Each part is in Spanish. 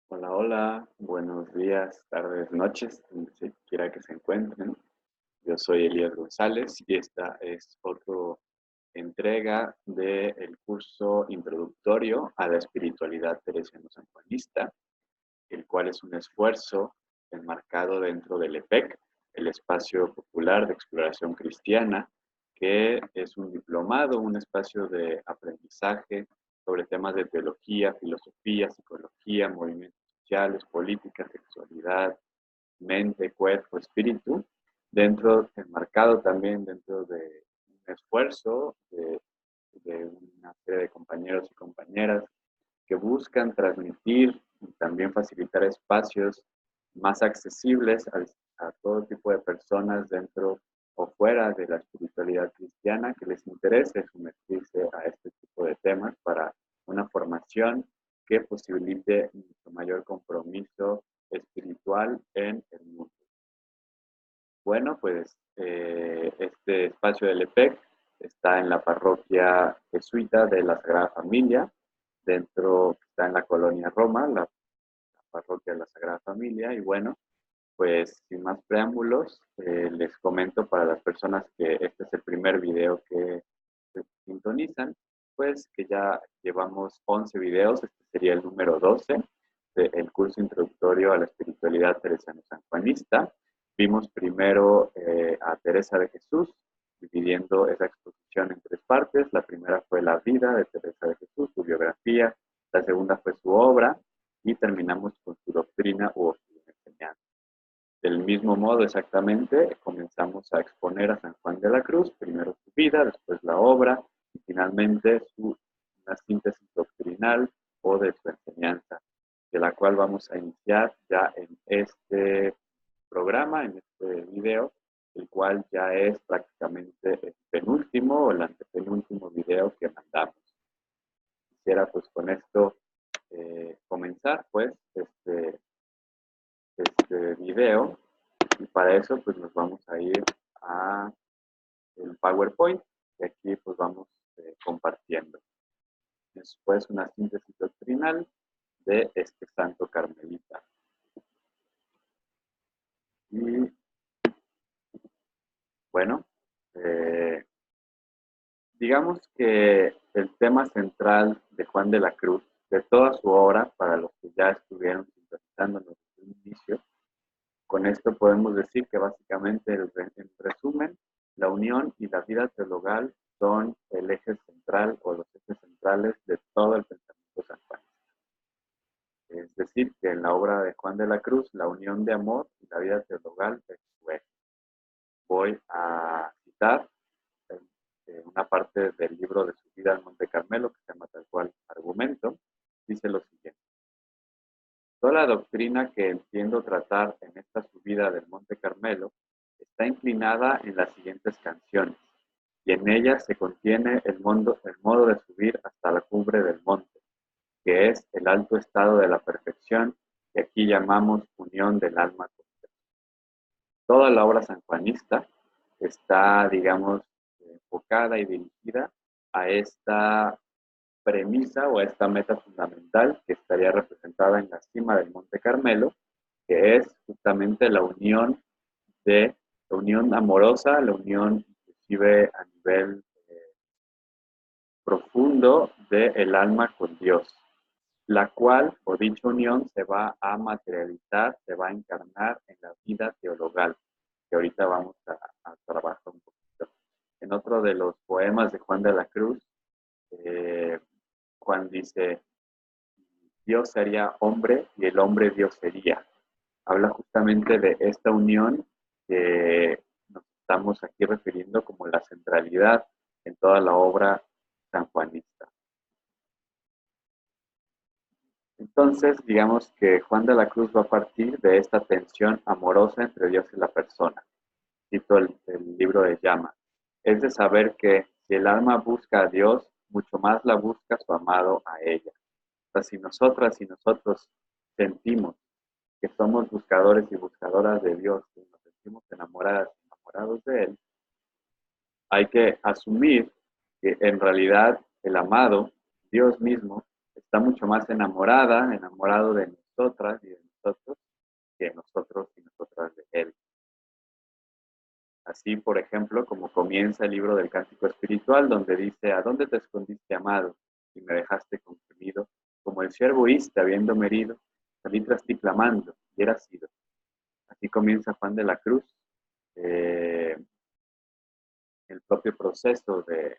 Hola, hola, buenos días, tardes, noches, donde se quiera que se encuentren. Yo soy Elías González y esta es otra entrega del curso introductorio a la espiritualidad teresiano-sanjuanista, el cual es un esfuerzo enmarcado dentro del EPEC, el Espacio Popular de Exploración Cristiana, que es un diplomado, un espacio de aprendizaje sobre temas de teología, filosofía, psicología, movimientos sociales, política, sexualidad, mente, cuerpo, espíritu, enmarcado también dentro de un esfuerzo de una serie de compañeros y compañeras que buscan transmitir y también facilitar espacios más accesibles a todo tipo de personas dentro o fuera de la espiritualidad cristiana que les interese sumergirse a este tipo de temas para una formación que posibilite mucho mayor compromiso espiritual en el mundo. Bueno, pues este espacio del EPEC está en la parroquia jesuita de la Sagrada Familia, está en la colonia Roma, la parroquia de la Sagrada Familia, y bueno, pues sin más preámbulos, les comento para las personas que este es el primer video que se sintonizan, pues que ya llevamos 11 videos, este sería el número 12 del curso introductorio a la espiritualidad teresiano-sanjuanista. Vimos primero a Teresa de Jesús, dividiendo esa exposición en tres partes. La primera fue la vida de Teresa de Jesús, su biografía. La segunda fue su obra y terminamos con su doctrina u enseñanza. Del mismo modo, exactamente, comenzamos a exponer a San Juan de la Cruz, primero su vida, después la obra y finalmente una síntesis doctrinal o de su enseñanza, de la cual vamos a iniciar ya en este programa, en este video, el cual ya es prácticamente el penúltimo o el antepenúltimo video que mandamos. Quisiera pues con esto comenzar pues este video y para eso pues nos vamos a ir a el PowerPoint y aquí pues vamos compartiendo. Después una síntesis doctrinal de este santo carmelita. Y bueno, digamos que el tema central de Juan de la Cruz, de toda su obra, para los que ya estuvieron sintetizándonos desde el inicio, con esto podemos decir que básicamente, en resumen, la unión y la vida teologal son el eje central o los ejes centrales de todo el pensamiento sanjuanista. Es decir, que en la obra de Juan de la Cruz, la unión de amor y la vida teologal es su eje. Voy a citar una parte del libro de su vida en Monte Carmelo, que se llama tal cual Argumento, dice lo siguiente. Toda la doctrina que entiendo tratar en esta subida del Monte Carmelo está inclinada en las siguientes canciones, y en ellas se contiene el modo de subir hasta la cumbre del monte, que es el alto estado de la perfección, que aquí llamamos unión del alma con Dios. Toda la obra sanjuanista está, digamos, enfocada y dirigida a esta premisa o a esta meta fundamental que estaría representada en la cima del Monte Carmelo, que es justamente la unión amorosa, la unión inclusive a nivel profundo del alma con Dios, la cual, o dicha unión, se va a materializar, se va a encarnar en la vida teologal, que ahorita vamos a trabajar un poquito. En otro de los poemas de Juan de la Cruz, Juan dice, Dios sería hombre y el hombre Dios sería. Habla justamente de esta unión que nos estamos aquí refiriendo como la centralidad en toda la obra sanjuanista. Entonces, digamos que Juan de la Cruz va a partir de esta tensión amorosa entre Dios y la persona. Cito el libro de Llama. Es de saber que si el alma busca a Dios, mucho más la busca su amado a ella. O sea, si nosotras y nosotros sentimos que somos buscadores y buscadoras de Dios, y nos sentimos enamoradas y enamorados de Él, hay que asumir que en realidad el amado, Dios mismo, está mucho más enamorado de nosotras y de nosotros que nosotros y nosotras de Él. Así, por ejemplo, como comienza el libro del Cántico Espiritual, donde dice: ¿a dónde te escondiste, amado, y me dejaste consumido? Como el siervo huiste, habiéndome herido, salí tras ti clamando, y era sido. Así comienza Juan de la Cruz, el propio proceso del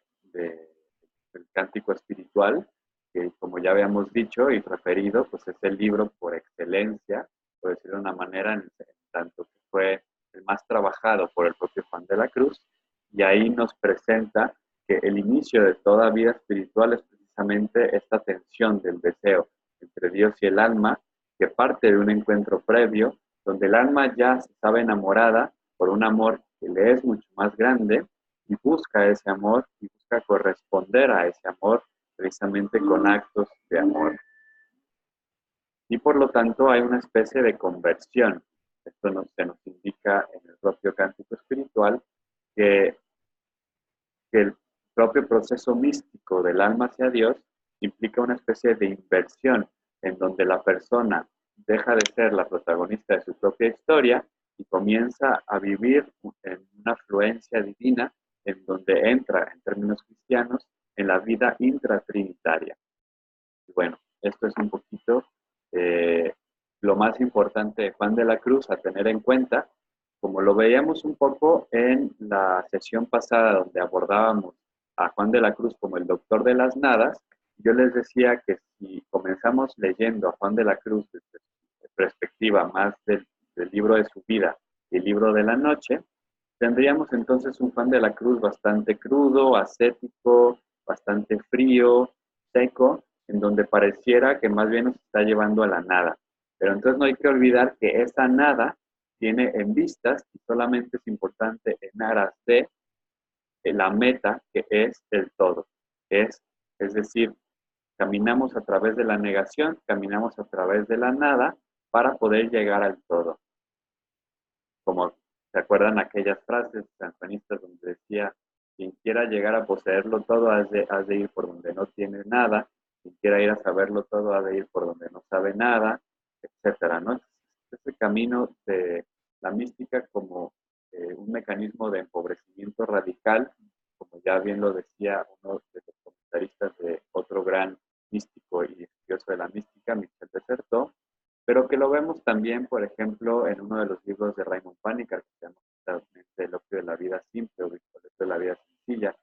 Cántico Espiritual, que como ya habíamos dicho y referido, pues es el libro por excelencia, por decirlo de una manera, en tanto que fue el más trabajado por el propio Juan de la Cruz, y ahí nos presenta que el inicio de toda vida espiritual es precisamente esta tensión del deseo entre Dios y el alma, que parte de un encuentro previo, donde el alma ya se sabe enamorada por un amor que le es mucho más grande, y busca ese amor y busca corresponder a ese amor precisamente con actos de amor. Y por lo tanto hay una especie de conversión. Esto se nos indica en el propio Cántico Espiritual que el propio proceso místico del alma hacia Dios implica una especie de inversión en donde la persona deja de ser la protagonista de su propia historia y comienza a vivir en una fluencia divina en donde entra, en términos cristianos, en la vida intratrinitaria. Y bueno, esto es un poquito lo más importante de Juan de la Cruz a tener en cuenta, como lo veíamos un poco en la sesión pasada donde abordábamos a Juan de la Cruz como el doctor de las nadas. Yo les decía que si comenzamos leyendo a Juan de la Cruz desde perspectiva más del libro de su vida y el libro de la noche, tendríamos entonces un Juan de la Cruz bastante crudo, ascético, bastante frío, seco, en donde pareciera que más bien nos está llevando a la nada. Pero entonces no hay que olvidar que esa nada tiene en vistas y solamente es importante en aras de la meta que es el todo. Es decir, caminamos a través de la negación, caminamos a través de la nada para poder llegar al todo. Como se acuerdan aquellas frases sanjuanistas donde decía: quien quiera llegar a poseerlo todo, has de ir por donde no tiene nada; quien quiera ir a saberlo todo, ha de ir por donde no sabe nada, etcétera, ¿no? Ese camino de la mística como un mecanismo de empobrecimiento radical, como ya bien lo decía uno de los comentaristas de otro gran místico y estudioso de la mística, Michel de Certeau, pero que lo vemos también, por ejemplo, en uno de los libros de Raymond Panikkar, que se llama justamente El opio de la vida simple o El opio de la vida sencilla.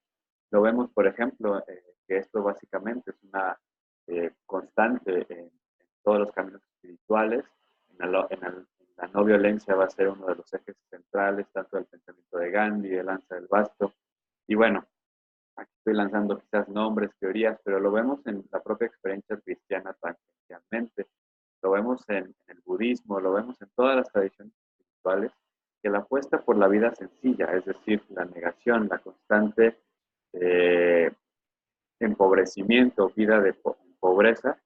Lo vemos, por ejemplo, que esto básicamente es una constante en todos los caminos espirituales. En la no violencia va a ser uno de los ejes centrales, tanto del pensamiento de Gandhi, de Lanza del Basto. Y bueno, aquí estoy lanzando quizás nombres, teorías, pero lo vemos en la propia experiencia cristiana tangencialmente. Lo vemos en el budismo, lo vemos en todas las tradiciones espirituales, que la apuesta por la vida sencilla, es decir, la negación, la constante empobrecimiento, vida de pobreza,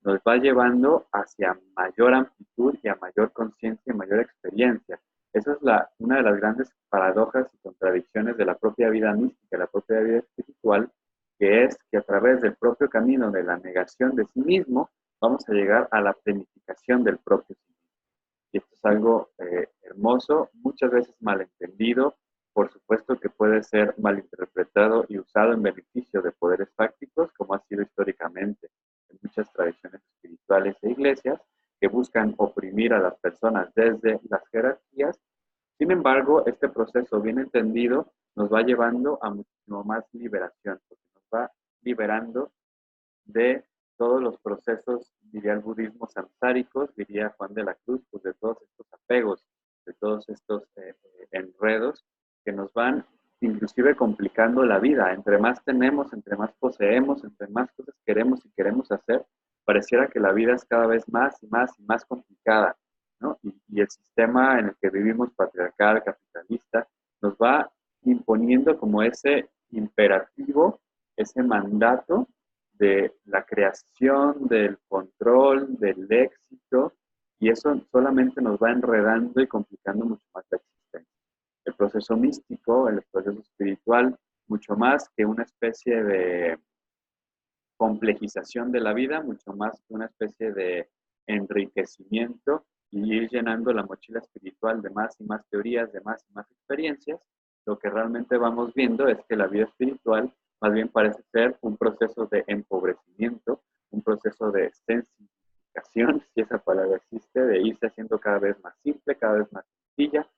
nos va llevando hacia mayor amplitud y a mayor conciencia y mayor experiencia. Esa es una de las grandes paradojas y contradicciones de la propia vida mística, la propia vida espiritual, que es que a través del propio camino de la negación de sí mismo, vamos a llegar a la planificación del propio sí mismo. Y esto es algo hermoso, muchas veces malentendido, por supuesto que puede ser malinterpretado y usado en beneficio de poderes fácticos, como ha sido históricamente en muchas tradiciones espirituales e iglesias, que buscan oprimir a las personas desde las jerarquías. Sin embargo, este proceso bien entendido nos va llevando a muchísimo más liberación, porque nos va liberando de todos los procesos, diría el budismo, samsáricos, diría Juan de la Cruz, pues de todos estos apegos, de todos estos enredos que nos van inclusive complicando la vida. Entre más tenemos, entre más poseemos, entre más cosas queremos y queremos hacer, pareciera que la vida es cada vez más y más y más complicada, ¿no? Y el sistema en el que vivimos, patriarcal, capitalista, nos va imponiendo como ese imperativo, ese mandato de la creación, del control, del éxito, y eso solamente nos va enredando y complicando mucho más la existencia. El proceso místico, el proceso espiritual, mucho más que una especie de complejización de la vida, mucho más que una especie de enriquecimiento y ir llenando la mochila espiritual de más y más teorías, de más y más experiencias, lo que realmente vamos viendo es que la vida espiritual más bien parece ser un proceso de empobrecimiento, un proceso de sensibilización, si esa palabra existe, de irse haciendo cada vez más simple, cada vez más sencilla,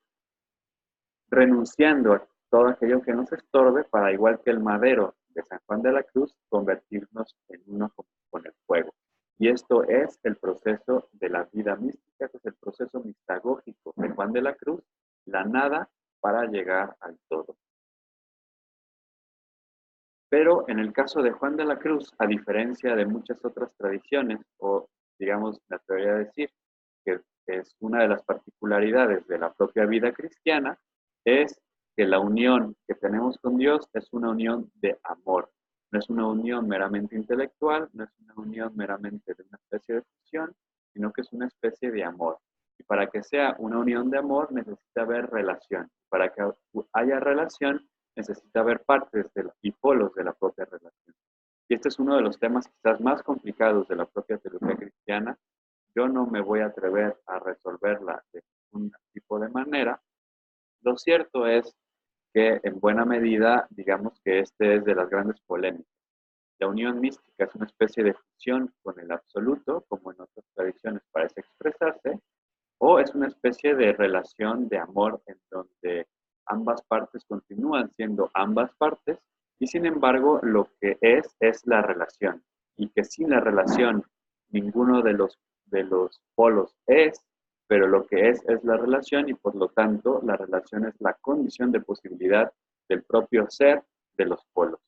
renunciando a todo aquello que nos estorbe para, igual que el madero de San Juan de la Cruz, convertirnos en uno con el fuego. Y esto es el proceso de la vida mística, este es el proceso mistagógico de Juan de la Cruz, la nada para llegar al todo. Pero en el caso de Juan de la Cruz, a diferencia de muchas otras tradiciones, o digamos, me atrevería a decir que es una de las particularidades de la propia vida cristiana, es que la unión que tenemos con Dios es una unión de amor. No es una unión meramente intelectual, no es una unión meramente de una especie de fusión, sino que es una especie de amor. Y para que sea una unión de amor necesita haber relación. Para que haya relación necesita haber partes y polos de la propia relación. Y este es uno de los temas quizás más complicados de la propia teología cristiana. Yo no me voy a atrever a resolverla de ningún tipo de manera. Lo cierto es que en buena medida, digamos que este es de las grandes polémicas. La unión mística es una especie de fusión con el absoluto, como en otras tradiciones parece expresarse, o es una especie de relación de amor en donde ambas partes continúan siendo ambas partes y sin embargo lo que es la relación y que sin la relación ninguno de los polos es, pero lo que es la relación y por lo tanto la relación es la condición de posibilidad del propio ser de los polos.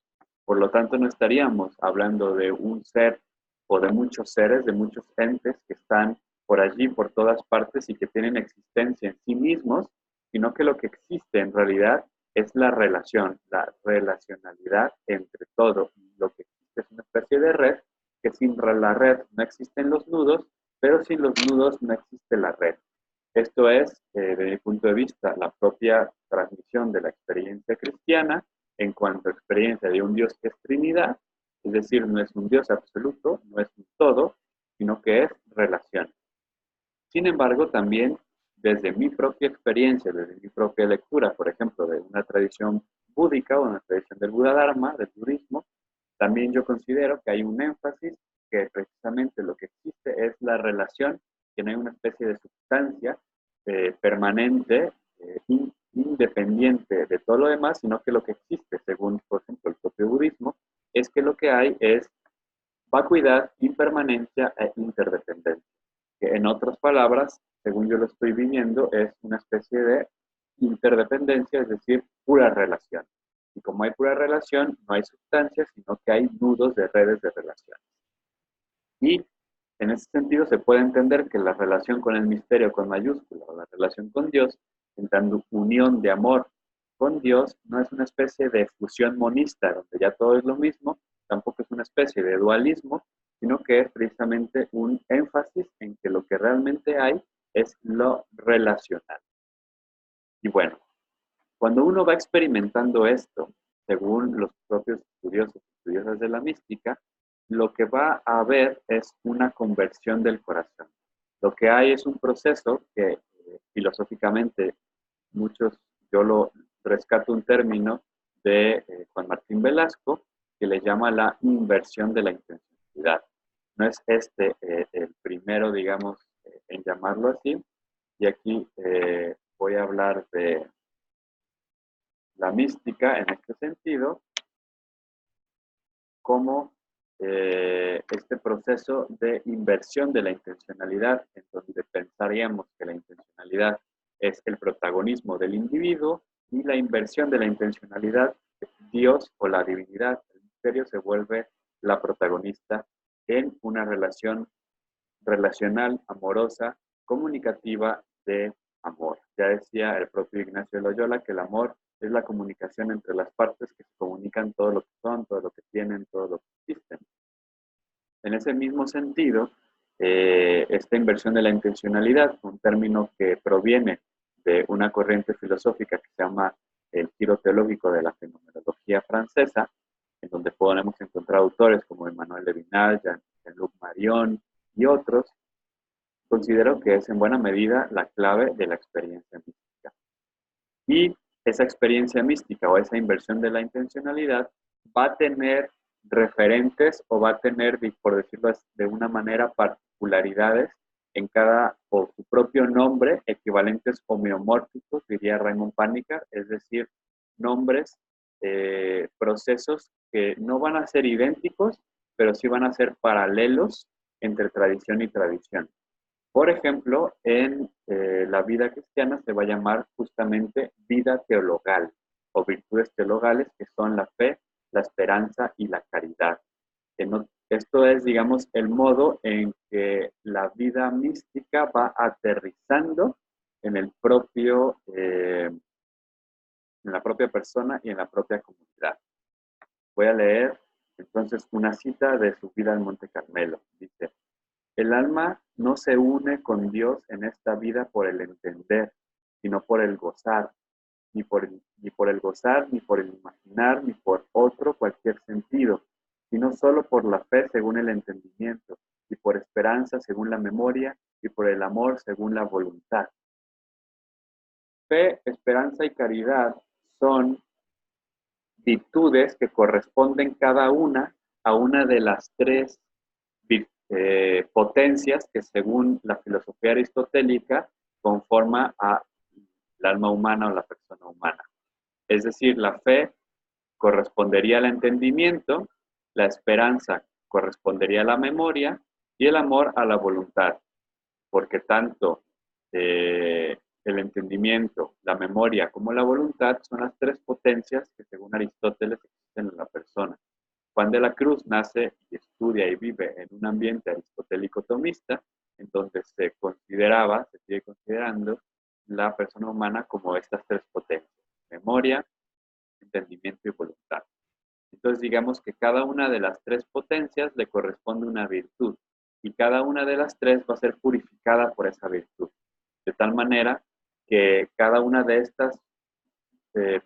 Por lo tanto no estaríamos hablando de un ser o de muchos seres, de muchos entes que están por allí, por todas partes y que tienen existencia en sí mismos, sino que lo que existe en realidad es la relación, la relacionalidad entre todo. Lo que existe es una especie de red, que sin la red no existen los nudos, pero sin los nudos no existe la red. Esto es, desde mi punto de vista, la propia transmisión de la experiencia cristiana en cuanto a experiencia de un Dios que es Trinidad, es decir, no es un Dios absoluto, no es un todo, sino que es relación. Sin embargo, también desde mi propia experiencia, desde mi propia lectura, por ejemplo, de una tradición búdica o una tradición del Buda Dharma, del budismo, también yo considero que hay un énfasis que precisamente lo que existe es la relación, que no hay una especie de sustancia permanente, independiente de todo lo demás, sino que lo que existe, según, por ejemplo, el propio budismo, es que lo que hay es vacuidad, impermanencia e interdependencia. Que en otras palabras, según yo lo estoy viviendo, es una especie de interdependencia, es decir, pura relación. Y como hay pura relación, no hay sustancia, sino que hay nudos de redes de relación. Y en ese sentido se puede entender que la relación con el misterio con mayúscula o la relación con Dios, en tanto unión de amor con Dios, no es una especie de fusión monista, donde ya todo es lo mismo, tampoco es una especie de dualismo, sino que es precisamente un énfasis en que lo que realmente hay es lo relacional. Y bueno, cuando uno va experimentando esto, según los propios estudiosos y estudiosas de la mística, lo que va a haber es una conversión del corazón. Lo que hay es un proceso que filosóficamente muchos, yo lo rescato un término de Juan Martín Velasco, que le llama la inversión de la intencionalidad. No es este el primero, digamos, en llamarlo así, y aquí voy a hablar de la mística en este sentido, como este proceso de inversión de la intencionalidad, en donde pensaríamos que la intencionalidad es el protagonismo del individuo y la inversión de la intencionalidad, Dios o la divinidad, el misterio se vuelve la protagonista en una relación relacional, amorosa, comunicativa de amor. Ya decía el propio Ignacio de Loyola que el amor es la comunicación entre las partes que se comunican todo lo que son, todo lo que tienen, todo lo que existen. En ese mismo sentido, esta inversión de la intencionalidad, un término que proviene de una corriente filosófica que se llama el giro teológico de la fenomenología francesa, en donde podemos encontrar autores como Emmanuel Levinas, Jean-Luc Marion y otros, considero que es en buena medida la clave de la experiencia mística. Y esa experiencia mística o esa inversión de la intencionalidad va a tener referentes o va a tener, por decirlo de una manera, particularidades en cada, o su propio nombre, equivalentes homeomórficos, diría Raymond Panikkar, es decir, nombres, procesos que no van a ser idénticos, pero sí van a ser paralelos entre tradición y tradición. Por ejemplo, en la vida cristiana se va a llamar justamente vida teologal o virtudes teologales, que son la fe, la esperanza y la caridad. Esto es, digamos, el modo en que la vida mística va aterrizando en el propio, en la propia persona y en la propia comunidad. Voy a leer entonces una cita de su vida en Monte Carmelo. Dice: el alma no se une con Dios en esta vida por el entender, sino por el gozar, ni por el gozar, ni por el imaginar, ni por otro cualquier sentido, sino solo por la fe según el entendimiento, y por esperanza según la memoria, y por el amor según la voluntad. Fe, esperanza y caridad son virtudes que corresponden cada una a una de las tres potencias que según la filosofía aristotélica conforma al alma humana o la persona humana. Es decir, la fe correspondería al entendimiento, la esperanza correspondería a la memoria y el amor a la voluntad, porque tanto el entendimiento, la memoria como la voluntad son las tres potencias que según Aristóteles existen en la persona. Juan de la Cruz nace y estudia y vive en un ambiente aristotélico tomista, en donde se sigue considerando la persona humana como estas tres potencias: memoria, entendimiento y voluntad. Entonces digamos que cada una de las tres potencias le corresponde una virtud, y cada una de las tres va a ser purificada por esa virtud. De tal manera que cada una de estas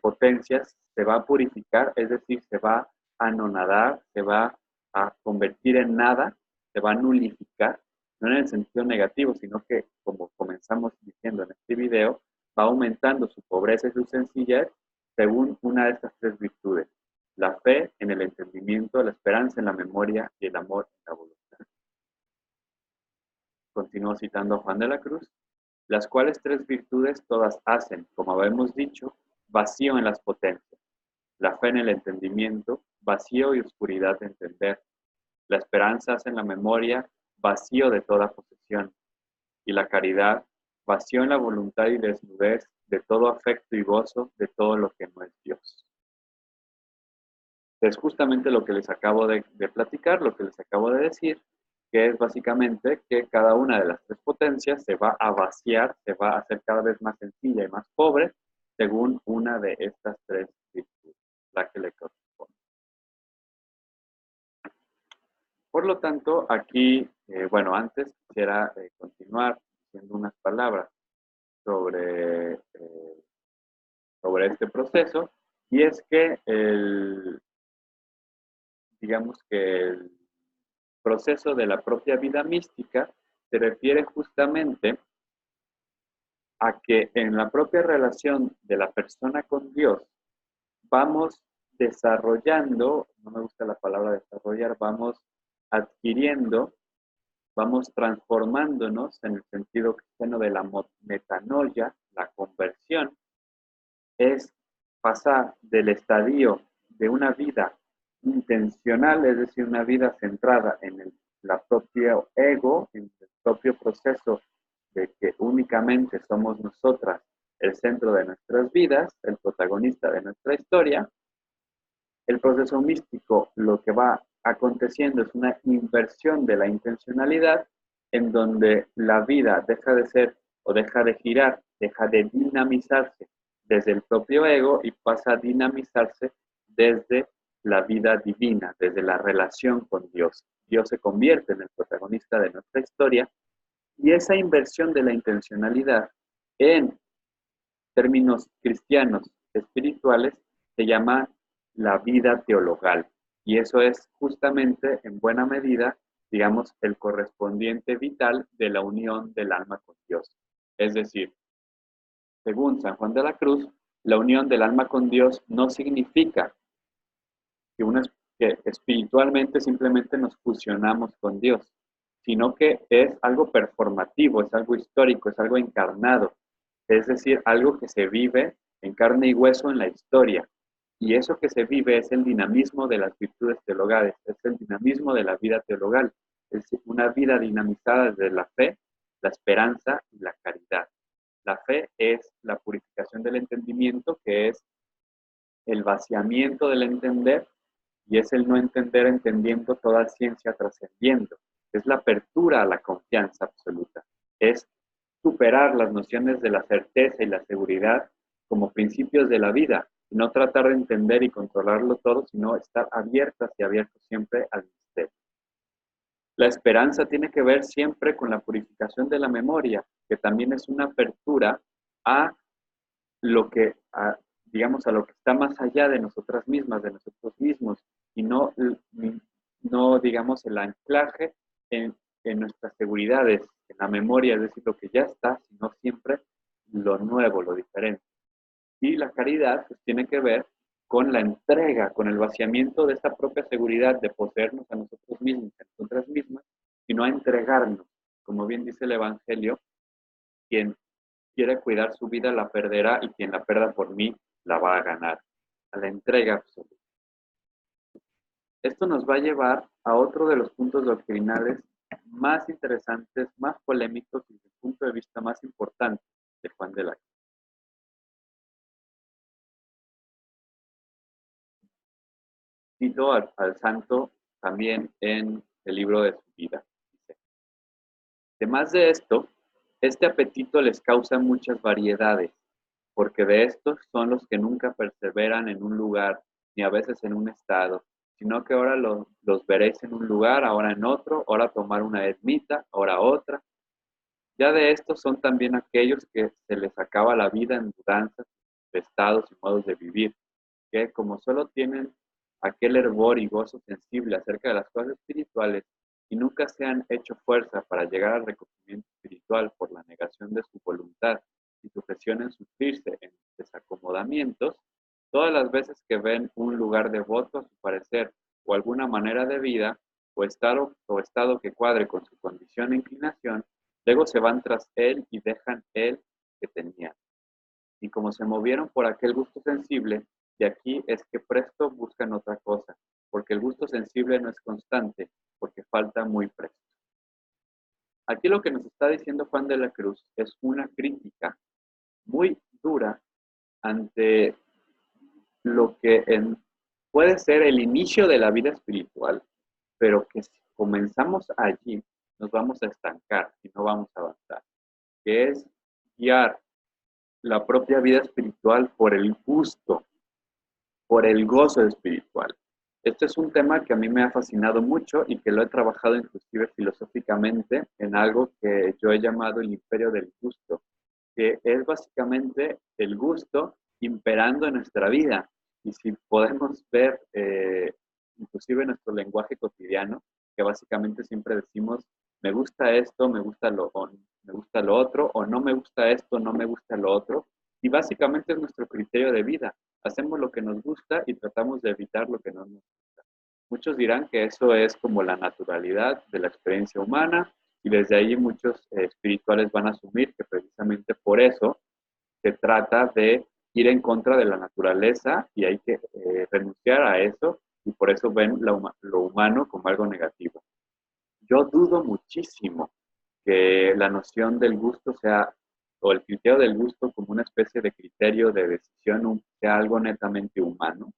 potencias se va a purificar, es decir, se va a anonadar, se va a convertir en nada, se va a nulificar, no en el sentido negativo, sino que, como comenzamos diciendo en este video, va aumentando su pobreza y su sencillez según una de estas tres virtudes: la fe en el entendimiento, la esperanza en la memoria y el amor en la voluntad. Continúo citando a Juan de la Cruz: las cuales tres virtudes todas hacen, como habíamos dicho, vacío en las potencias. La fe en el entendimiento, vacío y oscuridad de entender. La esperanza hace en la memoria, vacío de toda posesión. Y la caridad, vacío en la voluntad y desnudez de todo afecto y gozo de todo lo que no es Dios. Es justamente lo que les acabo de platicar, lo que les acabo de decir, que es básicamente que cada una de las tres potencias se va a vaciar, se va a hacer cada vez más sencilla y más pobre, según una de estas tres virtudes, la que le corresponde. Por lo tanto, aquí, bueno, antes quisiera continuar diciendo unas palabras sobre este proceso, y es que digamos que el proceso de la propia vida mística se refiere justamente a que en la propia relación de la persona con Dios vamos desarrollando, no me gusta la palabra desarrollar, vamos adquiriendo, vamos transformándonos en el sentido cristiano de la metanoia, la conversión, es pasar del estadio de una vida intencional, es decir, una vida centrada en la propio ego, en el propio proceso de que únicamente somos nosotras el centro de nuestras vidas, el protagonista de nuestra historia. El proceso místico, lo que va aconteciendo es una inversión de la intencionalidad, en donde la vida deja de ser o deja de girar, deja de dinamizarse desde el propio ego y pasa a dinamizarse desde la vida divina, desde la relación con Dios. Dios se convierte en el protagonista de nuestra historia, y esa inversión de la intencionalidad en términos cristianos espirituales se llama la vida teologal. Y eso es justamente en buena medida digamos, el correspondiente vital de la unión del alma con Dios. Es decir, según San Juan de la Cruz, la unión del alma con Dios no significa que espiritualmente simplemente nos fusionamos con Dios, sino que es algo performativo, es algo histórico, es algo encarnado, es decir, algo que se vive en carne y hueso en la historia. Y eso que se vive es el dinamismo de las virtudes teologales, es el dinamismo de la vida teologal, es una vida dinamizada desde la fe, la esperanza y la caridad. La fe es la purificación del entendimiento, que es el vaciamiento del entender, y es el no entender entendiendo toda ciencia trascendiendo. Es la apertura a la confianza absoluta. Es superar las nociones de la certeza y la seguridad como principios de la vida, y no tratar de entender y controlarlo todo, sino estar abiertas y abiertos siempre al misterio. La esperanza tiene que ver siempre con la purificación de la memoria, que también es una apertura a lo que, digamos, a lo que está más allá de nosotras mismas, de nosotros mismos, y no digamos, el anclaje en nuestras seguridades, en la memoria, es decir, lo que ya está, sino siempre lo nuevo, lo diferente. Y la caridad pues, tiene que ver con la entrega, con el vaciamiento de esta propia seguridad de poseernos a nosotros mismos, a nosotras mismas, sino a entregarnos. Como bien dice el Evangelio, quien quiere cuidar su vida la perderá y quien la perda por mí la va a ganar. A la entrega absoluta. Esto nos va a llevar a otro de los puntos doctrinales más interesantes, más polémicos y desde el punto de vista más importante de Juan de la Cruz. Cito al santo también en el libro de su vida. Dice, además de esto, este apetito les causa muchas variedades, porque de estos son los que nunca perseveran en un lugar, ni a veces en un estado, sino que ahora los veréis en un lugar, ahora en otro, ahora tomar una ermita, ahora otra. Ya de estos son también aquellos que se les acaba la vida en mudanzas de estados y modos de vivir, que como solo tienen aquel hervor y gozo sensible acerca de las cosas espirituales y nunca se han hecho fuerza para llegar al recogimiento espiritual por la negación de su voluntad y sujeción en sufrirse en desacomodamientos, todas las veces que ven un lugar devoto a su parecer o alguna manera de vida o estado que cuadre con su condición e inclinación, luego se van tras él y dejan él que tenían. Y como se movieron por aquel gusto sensible, de aquí es que presto buscan otra cosa, porque el gusto sensible no es constante, porque falta muy presto. Aquí lo que nos está diciendo Juan de la Cruz es una crítica muy dura ante lo que puede ser el inicio de la vida espiritual, pero que si comenzamos allí, nos vamos a estancar y no vamos a avanzar, que es guiar la propia vida espiritual por el gusto, por el gozo espiritual. Este es un tema que a mí me ha fascinado mucho y que lo he trabajado inclusive filosóficamente en algo que yo he llamado el imperio del gusto, que es básicamente el gusto imperando en nuestra vida. Y si podemos ver, inclusive en nuestro lenguaje cotidiano, que básicamente siempre decimos, me gusta esto, me gusta me gusta lo otro, o no me gusta esto, no me gusta lo otro, y básicamente es nuestro criterio de vida. Hacemos lo que nos gusta y tratamos de evitar lo que no nos gusta. Muchos dirán que eso es como la naturalidad de la experiencia humana, y desde ahí muchos espirituales van a asumir que precisamente por eso se trata de ir en contra de la naturaleza y hay que renunciar a eso, y por eso ven lo humano como algo negativo. Yo dudo muchísimo que la noción del gusto sea, o el criterio del gusto como una especie de criterio de decisión, sea algo netamente humano,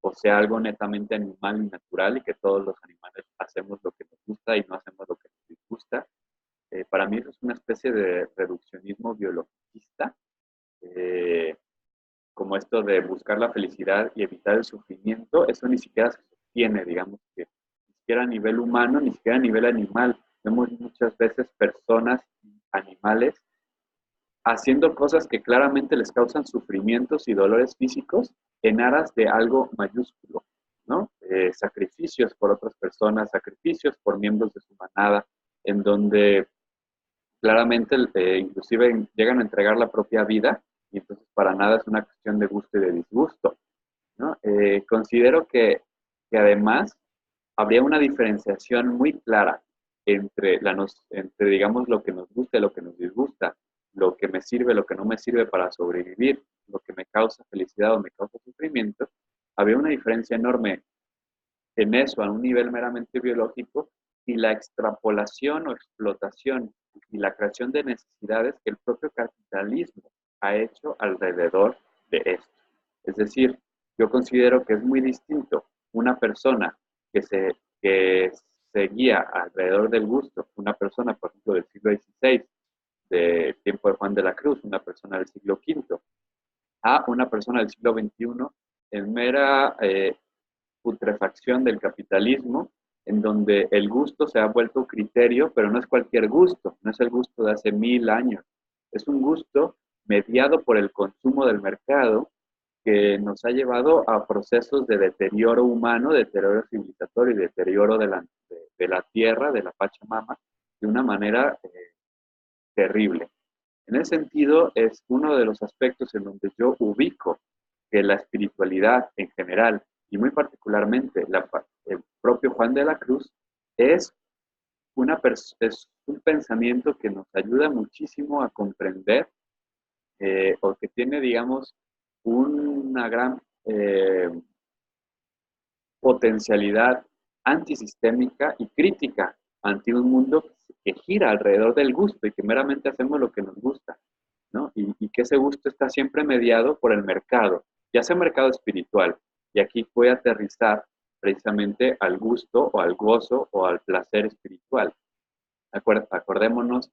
o sea algo netamente animal y natural, y que todos los animales hacemos lo que nos gusta y no hacemos lo que nos disgusta. Para mí eso es una especie de reduccionismo biologista, eh, como esto de buscar la felicidad y evitar el sufrimiento. Eso ni siquiera se sostiene, digamos que ni siquiera a nivel humano, ni siquiera a nivel animal. Vemos muchas veces personas, animales, haciendo cosas que claramente les causan sufrimientos y dolores físicos en aras de algo mayúsculo, ¿no? sacrificios por otras personas, sacrificios por miembros de su manada, en donde claramente inclusive llegan a entregar la propia vida y entonces para nada es una cuestión de gusto y de disgusto, ¿no? Considero que además habría una diferenciación muy clara entre, digamos, lo que nos gusta y lo que nos disgusta, lo que me sirve, lo que no me sirve para sobrevivir, lo que me causa felicidad o me causa sufrimiento. Habría una diferencia enorme en eso a un nivel meramente biológico y la extrapolación o explotación y la creación de necesidades que el propio capitalismo ha hecho alrededor de esto. Es decir, yo considero que es muy distinto una persona que se guía alrededor del gusto, una persona, por ejemplo, del siglo XVI, del tiempo de Juan de la Cruz, una persona del siglo V, a una persona del siglo XXI en mera putrefacción del capitalismo, en donde el gusto se ha vuelto criterio, pero no es cualquier gusto, no es el gusto de hace 1000 años, es un gusto mediado por el consumo del mercado que nos ha llevado a procesos de deterioro humano, deterioro civilizatorio y deterioro de la tierra, de la Pachamama, de una manera terrible. En ese sentido, es uno de los aspectos en donde yo ubico que la espiritualidad en general, y muy particularmente el propio Juan de la Cruz, es, es un pensamiento que nos ayuda muchísimo a comprender o que tiene, digamos, una gran potencialidad antisistémica y crítica ante un mundo que gira alrededor del gusto y que meramente hacemos lo que nos gusta, ¿no? Y que ese gusto está siempre mediado por el mercado, ya sea mercado espiritual. Y aquí voy a aterrizar precisamente al gusto o al gozo o al placer espiritual. Acordémonos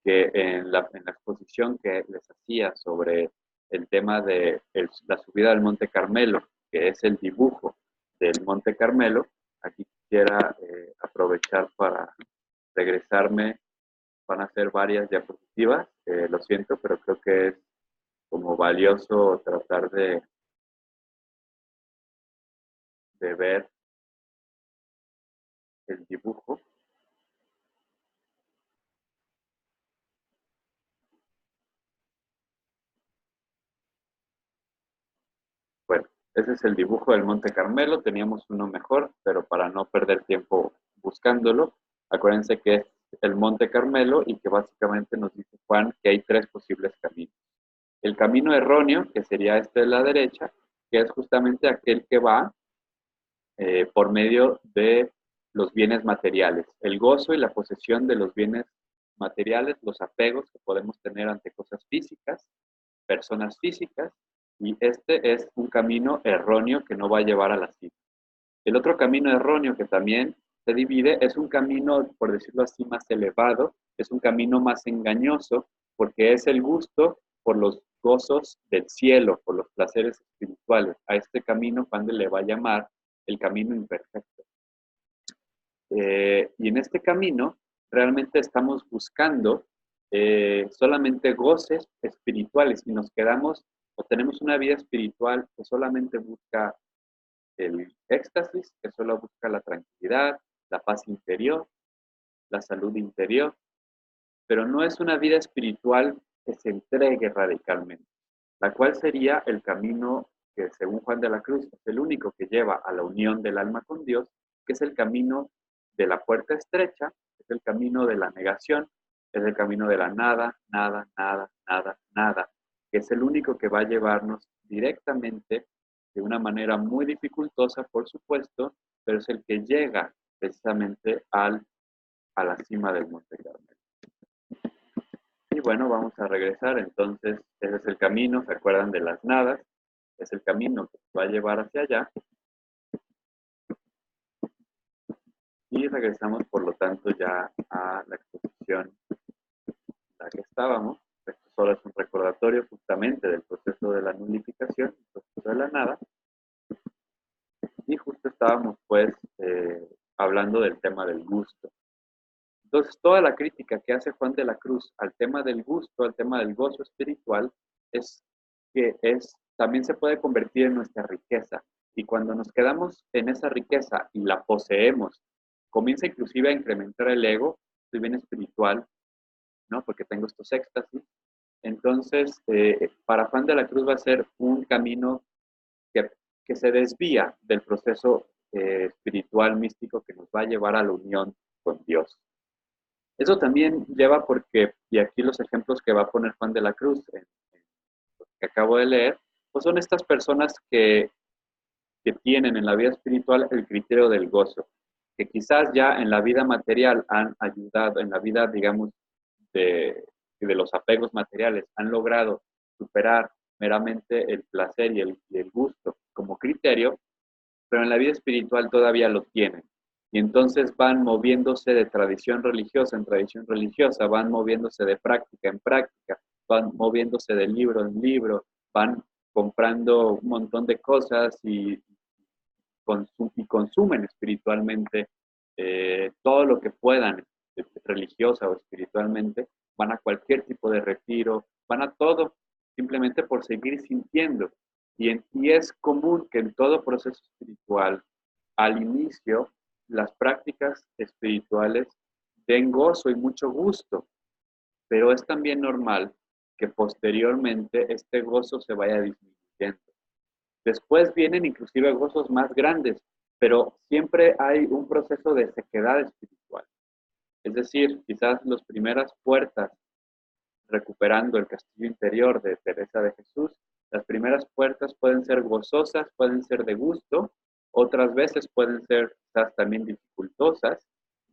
que en la exposición que les hacía sobre el tema de la subida del Monte Carmelo, que es el dibujo del Monte Carmelo, aquí quisiera aprovechar para regresarme. Van a ser varias diapositivas, lo siento, pero creo que es como valioso tratar de ver el dibujo. Bueno, ese es el dibujo del Monte Carmelo, teníamos uno mejor, pero para no perder tiempo buscándolo, acuérdense que es el Monte Carmelo y que básicamente nos dice Juan que hay tres posibles caminos. El camino erróneo, que sería este de la derecha, que es justamente aquel que va por medio de los bienes materiales, el gozo y la posesión de los bienes materiales, los apegos que podemos tener ante cosas físicas, personas físicas, y este es un camino erróneo que no va a llevar a la cima. El otro camino erróneo que también se divide es un camino, por decirlo así, más elevado, es un camino más engañoso, porque es el gusto por los gozos del cielo, por los placeres espirituales. A este camino Juan le va a llamar el camino imperfecto. Y en este camino realmente estamos buscando solamente goces espirituales y nos quedamos o tenemos una vida espiritual que solamente busca el éxtasis, que solo busca la tranquilidad, la paz interior, la salud interior, pero no es una vida espiritual que se entregue radicalmente, la cual sería el camino que según Juan de la Cruz es el único que lleva a la unión del alma con Dios, que es el camino de la puerta estrecha, es el camino de la negación, es el camino de la nada, nada, nada, nada, nada, que es el único que va a llevarnos directamente de una manera muy dificultosa, por supuesto, pero es el que llega precisamente a la cima del Monte Carmelo. Y bueno, vamos a regresar. Entonces, ese es el camino, ¿se acuerdan de las nadas? Es el camino que va a llevar hacia allá. Y regresamos, por lo tanto, ya a la exposición en la que estábamos. Esto solo es un recordatorio justamente del proceso de la nulificación, el proceso de la nada. Y justo estábamos, pues, hablando del tema del gusto. Entonces, toda la crítica que hace Juan de la Cruz al tema del gusto, al tema del gozo espiritual, es que también se puede convertir en nuestra riqueza. Y cuando nos quedamos en esa riqueza y la poseemos, comienza inclusive a incrementar el ego, soy bien espiritual, ¿no? Porque tengo estos éxtasis. Entonces, para Juan de la Cruz va a ser un camino que, que se desvía del proceso espiritual místico que nos va a llevar a la unión con Dios. Eso también lleva porque, y aquí los ejemplos que va a poner Juan de la Cruz, en lo que acabo de leer, pues son estas personas que tienen en la vida espiritual el criterio del gozo, que quizás ya en la vida material han ayudado, en la vida, digamos, de los apegos materiales, han logrado superar meramente el placer y el gusto como criterio, pero en la vida espiritual todavía lo tienen. Y entonces van moviéndose de tradición religiosa en tradición religiosa, van moviéndose de práctica en práctica, van moviéndose de libro en libro, van comprando un montón de cosas y consumen espiritualmente todo lo que puedan, religiosa o espiritualmente, van a cualquier tipo de retiro, van a todo, simplemente por seguir sintiendo. Y es común que en todo proceso espiritual, al inicio, las prácticas espirituales den gozo y mucho gusto, pero es también normal que posteriormente este gozo se vaya disminuyendo. Después vienen inclusive gozos más grandes, pero siempre hay un proceso de sequedad espiritual. Es decir, quizás las primeras puertas, recuperando el castillo interior de Teresa de Jesús, las primeras puertas pueden ser gozosas, pueden ser de gusto, otras veces pueden ser quizás también dificultosas,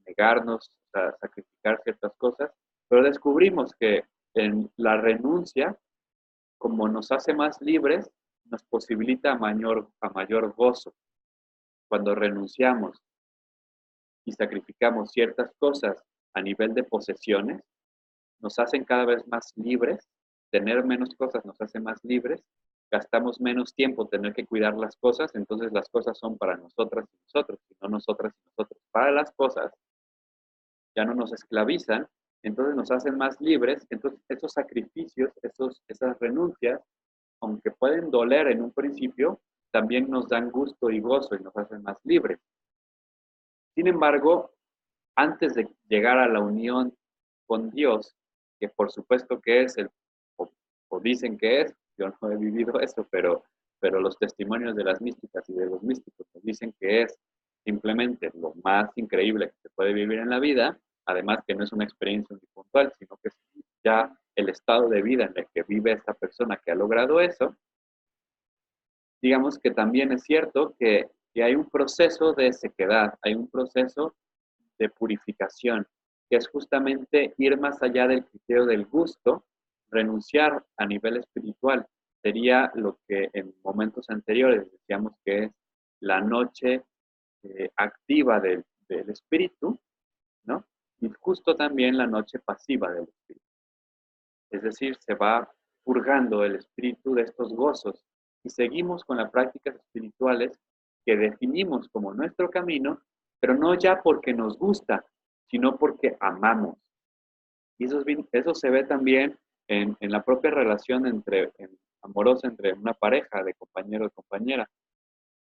negarnos a sacrificar ciertas cosas, pero descubrimos que en la renuncia, como nos hace más libres, nos posibilita a mayor gozo. Cuando renunciamos y sacrificamos ciertas cosas a nivel de posesiones, nos hacen cada vez más libres. Tener menos cosas nos hace más libres. Gastamos menos tiempo tener que cuidar las cosas, entonces las cosas son para nosotras y nosotros, y no nosotras y nosotros. Para las cosas ya no nos esclavizan, entonces nos hacen más libres. Entonces esos sacrificios, esas renuncias, aunque pueden doler en un principio, también nos dan gusto y gozo y nos hacen más libres. Sin embargo, antes de llegar a la unión con Dios, que por supuesto que es o dicen que es, yo no he vivido eso, pero los testimonios de las místicas y de los místicos nos dicen que es simplemente lo más increíble que se puede vivir en la vida, además que no es una experiencia unipuntual, sino que es ya el estado de vida en el que vive esta persona que ha logrado eso. Digamos que también es cierto que hay un proceso de sequedad, hay un proceso de purificación, que es justamente ir más allá del criterio del gusto, renunciar a nivel espiritual. Sería lo que en momentos anteriores decíamos que es la noche activa del espíritu, ¿no? Y justo también la noche pasiva del espíritu. Es decir, se va purgando el espíritu de estos gozos y seguimos con las prácticas espirituales que definimos como nuestro camino, pero no ya porque nos gusta, sino porque amamos. Y eso se ve también en la propia relación amorosa entre una pareja de compañero y compañera,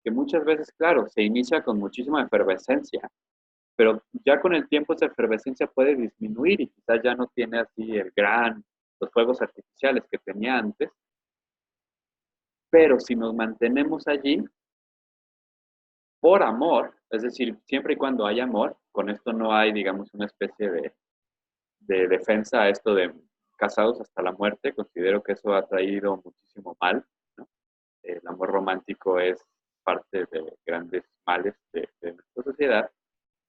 que muchas veces, claro, se inicia con muchísima efervescencia, pero ya con el tiempo esa efervescencia puede disminuir y quizás ya no tiene así los fuegos artificiales que tenía antes, pero si nos mantenemos allí por amor, es decir, siempre y cuando hay amor, con esto no hay, digamos, una especie de defensa a esto de casados hasta la muerte, considero que eso ha traído muchísimo mal, ¿no? El amor romántico es parte de grandes males de nuestra sociedad.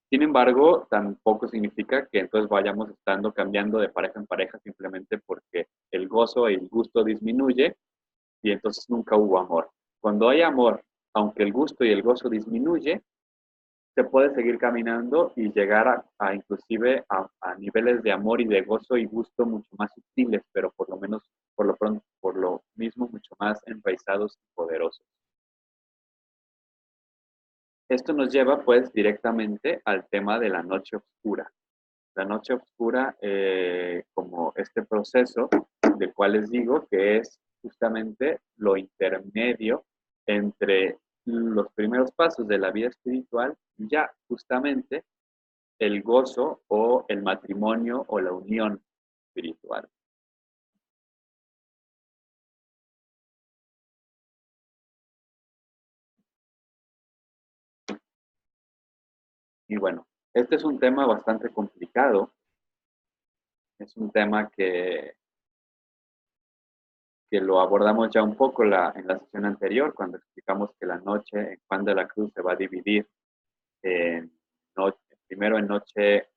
Sin embargo, tampoco significa que entonces vayamos estando cambiando de pareja en pareja simplemente porque el gozo y el gusto disminuye y entonces nunca hubo amor. Cuando hay amor, aunque el gusto y el gozo disminuye, se puede seguir caminando y llegar inclusive a niveles de amor y de gozo y gusto mucho más sutiles, pero por lo menos, por lo mismo, mucho más enraizados y poderosos. Esto nos lleva pues directamente al tema de la noche oscura. La noche oscura como este proceso del cual les digo que es justamente lo intermedio entre los primeros pasos de la vida espiritual, ya justamente el gozo o el matrimonio o la unión espiritual. Y bueno, este es un tema bastante complicado. Es un tema que lo abordamos ya un poco en la sesión anterior, cuando explicamos que la noche en Juan de la Cruz se va a dividir en primero en noche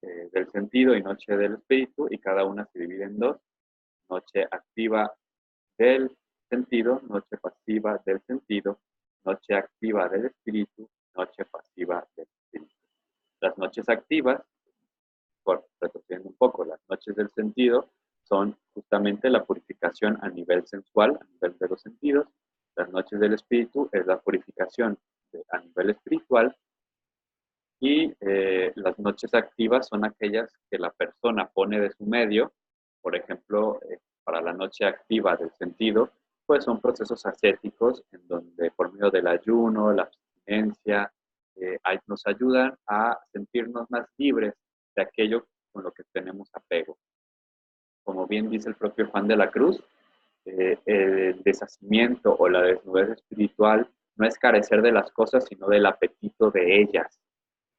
del sentido y noche del espíritu, y cada una se divide en dos: noche activa del sentido, noche pasiva del sentido, noche activa del espíritu, noche pasiva del espíritu. Las noches activas, por retrocediendo un poco, las noches del sentido son justamente la purificación a nivel sensual, a nivel de los sentidos. Las noches del espíritu es la purificación a nivel espiritual. Y las noches activas son aquellas que la persona pone de su medio. Por ejemplo, para la noche activa del sentido, pues son procesos ascéticos en donde por medio del ayuno, la abstinencia, nos ayudan a sentirnos más libres de aquello con lo que tenemos apego. Como bien dice el propio Juan de la Cruz, el deshacimiento o la desnudez espiritual no es carecer de las cosas, sino del apetito de ellas.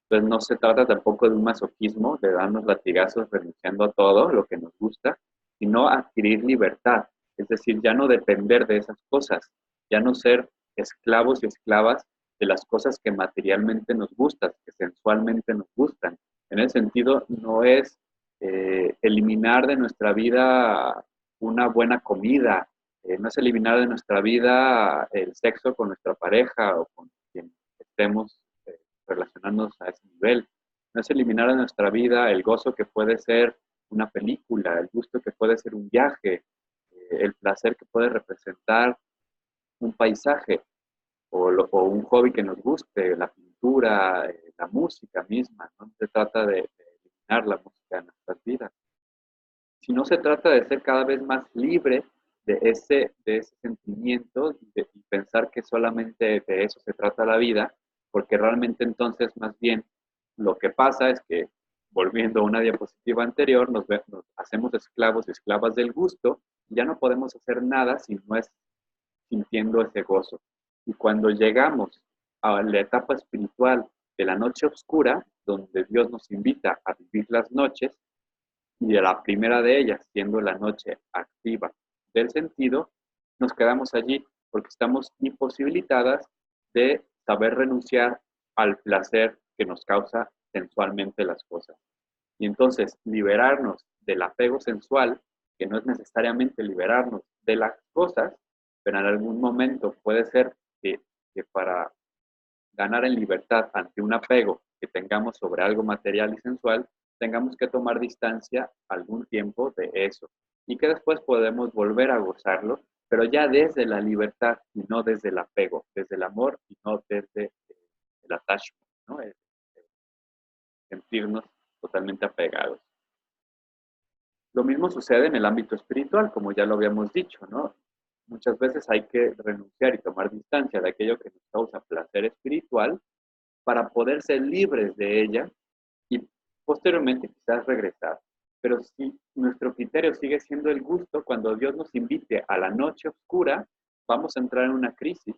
Entonces no se trata tampoco de un masoquismo, de darnos latigazos renunciando a todo lo que nos gusta, sino adquirir libertad. Es decir, ya no depender de esas cosas, ya no ser esclavos y esclavas de las cosas que materialmente nos gustan, que sensualmente nos gustan. En ese sentido, no es eliminar de nuestra vida una buena comida, no es eliminar de nuestra vida el sexo con nuestra pareja o con quien estemos relacionarnos a ese nivel. No es eliminar de nuestra vida el gozo que puede ser una película, el gusto que puede ser un viaje, el placer que puede representar un paisaje o un hobby que nos guste, la pintura, la música misma. No se trata de eliminar la música de nuestras vidas, sino se trata de ser cada vez más libre de ese sentimiento y pensar que solamente de eso se trata la vida, porque realmente entonces más bien lo que pasa es que, volviendo a una diapositiva anterior, nos hacemos esclavos y esclavas del gusto y ya no podemos hacer nada si no es sintiendo ese gozo. Y cuando llegamos a la etapa espiritual de la noche oscura, donde Dios nos invita a vivir las noches, y de la primera de ellas, siendo la noche activa del sentido, nos quedamos allí porque estamos imposibilitadas de saber renunciar al placer que nos causa sensualmente las cosas. Y entonces liberarnos del apego sensual, que no es necesariamente liberarnos de las cosas, pero en algún momento puede ser que para ganar en libertad ante un apego que tengamos sobre algo material y sensual, tengamos que tomar distancia algún tiempo de eso y que después podemos volver a gozarlo, pero ya desde la libertad y no desde el apego, desde el amor y no desde el attachment, ¿no? Sentirnos totalmente apegados. Lo mismo sucede en el ámbito espiritual, como ya lo habíamos dicho, ¿no? Muchas veces hay que renunciar y tomar distancia de aquello que nos causa placer espiritual para poder ser libres de ella y posteriormente quizás regresar. Pero si nuestro criterio sigue siendo el gusto, cuando Dios nos invite a la noche oscura, vamos a entrar en una crisis,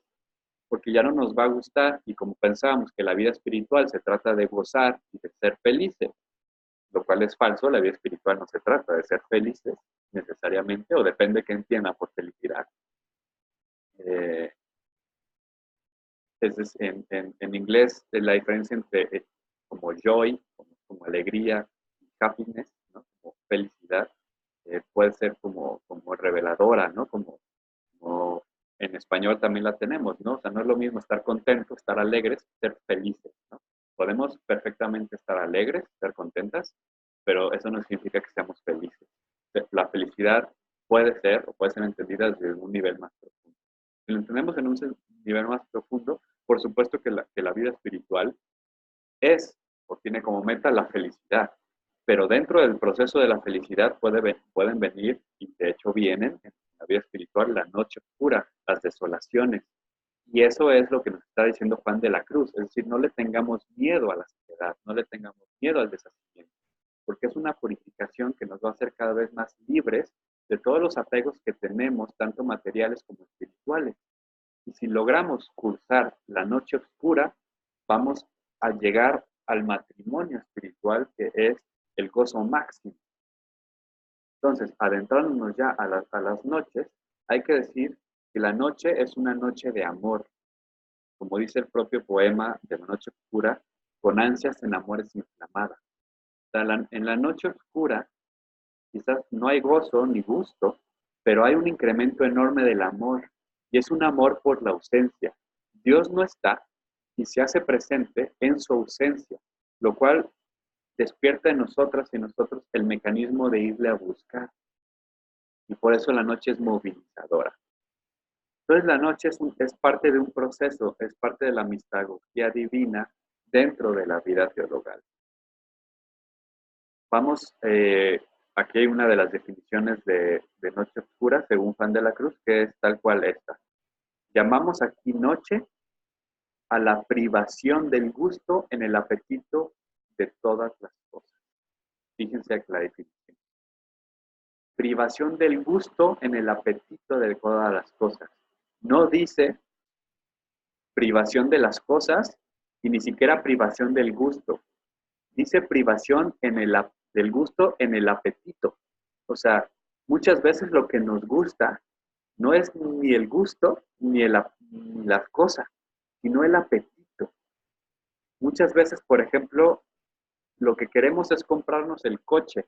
porque ya no nos va a gustar y como pensábamos que la vida espiritual se trata de gozar y de ser felices, lo cual es falso. La vida espiritual no se trata de ser felices necesariamente, o depende de qué entienda por felicidad. Eh, en inglés la diferencia entre como joy, como alegría, y happiness, ¿no? Como felicidad, puede ser como reveladora, ¿no? Como en español también la tenemos, ¿no? O sea, no es lo mismo estar contentos, estar alegres, ser felices, ¿no? Podemos perfectamente estar alegres, estar contentas, pero eso no significa que seamos felices. La felicidad puede ser o puede ser entendida desde un nivel más profundo. Si lo entendemos en un nivel más profundo, por supuesto que la vida espiritual es o tiene como meta la felicidad, pero dentro del proceso de la felicidad pueden venir, y de hecho vienen en la vida espiritual, la noche oscura, las desolaciones. Y eso es lo que nos está diciendo Juan de la Cruz, es decir, no le tengamos miedo a la sociedad, no le tengamos miedo al deshacimiento, porque es una purificación que nos va a hacer cada vez más libres de todos los apegos que tenemos, tanto materiales como espirituales. Y si logramos cursar la noche oscura, vamos a llegar al matrimonio espiritual, que es el gozo máximo. Entonces, adentrándonos ya a las noches, hay que decir que la noche es una noche de amor. Como dice el propio poema de la noche oscura, con ansias en amores inflamadas. En la noche oscura quizás no hay gozo ni gusto, pero hay un incremento enorme del amor, y es un amor por la ausencia. Dios no está y se hace presente en su ausencia, lo cual despierta en nosotras y en nosotros el mecanismo de irle a buscar, y por eso la noche es movilizadora. Entonces la noche es parte de un proceso, es parte de la mistagogía divina dentro de la vida teologal. Vamos, aquí hay una de las definiciones de noche oscura, según Juan de la Cruz, que es tal cual esta. Llamamos aquí noche a la privación del gusto en el apetito de todas las cosas. Fíjense aquí la definición. Privación del gusto en el apetito de todas las cosas. No dice privación de las cosas y ni siquiera privación del gusto. Dice privación del gusto en el apetito. O sea, muchas veces lo que nos gusta no es ni el gusto ni la cosa, sino el apetito. Muchas veces, por ejemplo, lo que queremos es comprarnos el coche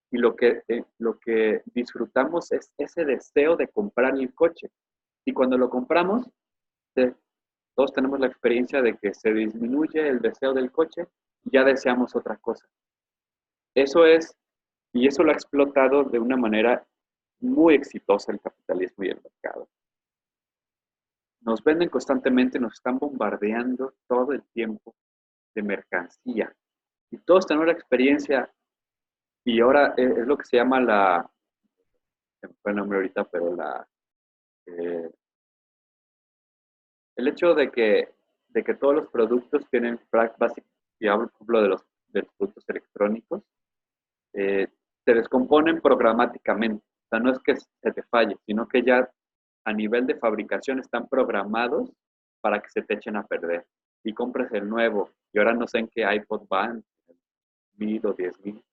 y lo que disfrutamos es ese deseo de comprar el coche. Y cuando lo compramos, todos tenemos la experiencia de que se disminuye el deseo del coche y ya deseamos otra cosa. Eso lo ha explotado de una manera muy exitosa el capitalismo y el mercado. Nos venden constantemente, nos están bombardeando todo el tiempo de mercancía. Y todos tenemos la experiencia, y ahora es lo que se llama se me fue el nombre ahorita, pero el hecho de que todos los productos tienen básicamente, y hablo por ejemplo de los productos electrónicos, se descomponen programáticamente. O sea, no es que se te falle, sino que ya a nivel de fabricación están programados para que se te echen a perder. Y compres el nuevo. Y ahora no sé en qué iPod van, 1000 o 10,000,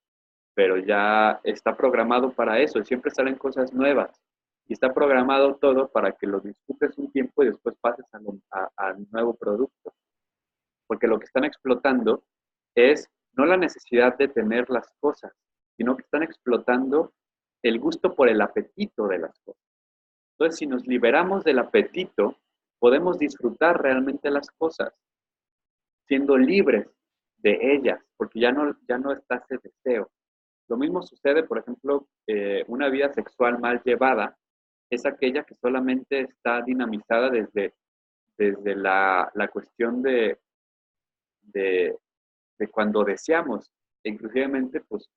pero ya está programado para eso. Y siempre salen cosas nuevas. Y está programado todo para que lo disfrutes un tiempo y después pases al nuevo producto. Porque lo que están explotando es no la necesidad de tener las cosas, sino que están explotando el gusto por el apetito de las cosas. Entonces, si nos liberamos del apetito, podemos disfrutar realmente las cosas, siendo libres de ellas, porque ya no está ese deseo. Lo mismo sucede, por ejemplo, una vida sexual mal llevada es aquella que solamente está dinamizada desde la cuestión de cuando deseamos. Inclusivemente, pues,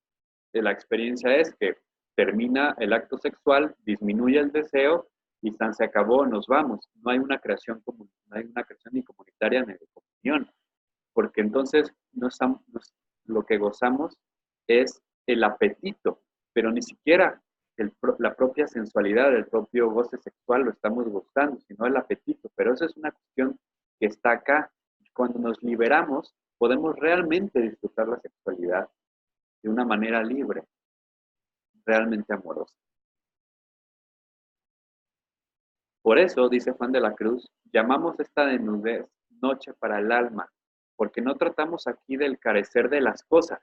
la experiencia es que termina el acto sexual, disminuye el deseo y se acabó, nos vamos. No hay una creación ni comunitaria ni de comunión, porque entonces lo que gozamos es el apetito, pero ni siquiera la propia sensualidad, el propio goce sexual lo estamos gustando, sino el apetito. Pero eso es una cuestión que está acá. Cuando nos liberamos, podemos realmente disfrutar la sexualidad de una manera libre, realmente amorosa. Por eso, dice Juan de la Cruz, llamamos esta desnudez noche para el alma, porque no tratamos aquí del carecer de las cosas,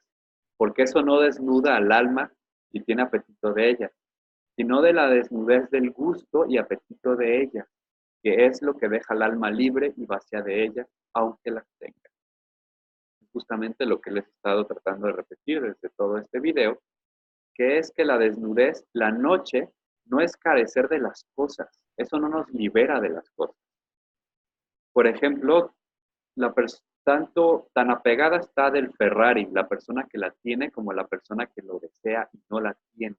porque eso no desnuda al alma y tiene apetito de ellas, sino de la desnudez del gusto y apetito de ellas, que es lo que deja al alma libre y vacía de ellas, aunque las tenga. Justamente lo que les he estado tratando de repetir desde todo este video, que es que la desnudez, la noche, no es carecer de las cosas. Eso no nos libera de las cosas. Por ejemplo, tan apegada está del Ferrari, la persona que la tiene, como la persona que lo desea y no la tiene.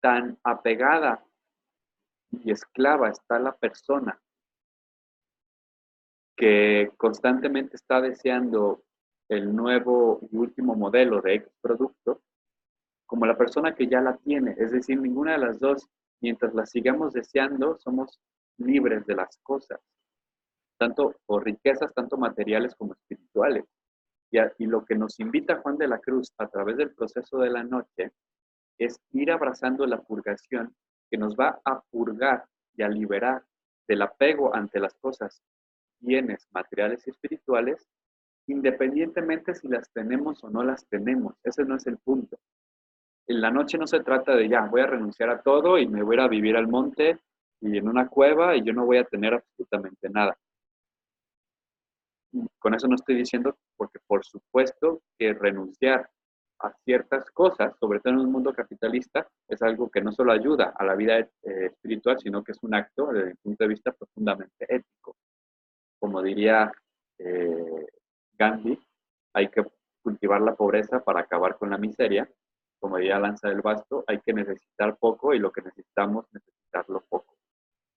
Tan apegada y esclava está la persona que constantemente está deseando el nuevo y último modelo de X producto, como la persona que ya la tiene. Es decir, ninguna de las dos, mientras la sigamos deseando, somos libres de las cosas, tanto por riquezas, tanto materiales como espirituales. Y lo que nos invita Juan de la Cruz a través del proceso de la noche es ir abrazando la purgación que nos va a purgar y a liberar del apego ante las cosas, bienes materiales y espirituales, independientemente si las tenemos o no las tenemos. Ese no es el punto. En la noche no se trata de ya, voy a renunciar a todo y me voy a ir a vivir al monte y en una cueva y yo no voy a tener absolutamente nada. Con eso no estoy diciendo, porque por supuesto que renunciar a ciertas cosas, sobre todo en un mundo capitalista, es algo que no solo ayuda a la vida espiritual, sino que es un acto desde mi punto de vista profundamente ético. Como diría eh, Gandhi, hay que cultivar la pobreza para acabar con la miseria. Como diría Lanza del Basto, hay que necesitar poco y lo que necesitamos, necesitarlo poco.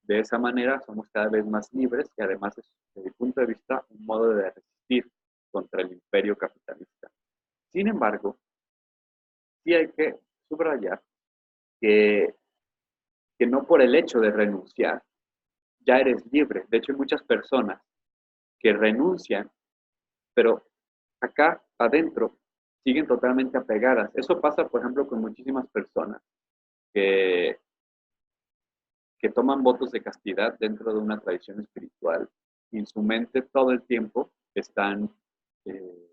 De esa manera somos cada vez más libres y además es, desde mi punto de vista, un modo de resistir contra el imperio capitalista. Sin embargo, sí hay que subrayar que, que no por el hecho de renunciar ya eres libre. De hecho, hay muchas personas que renuncian, pero acá adentro siguen totalmente apegadas. Eso pasa, por ejemplo, con muchísimas personas que, que toman votos de castidad dentro de una tradición espiritual y en su mente todo el tiempo están, eh,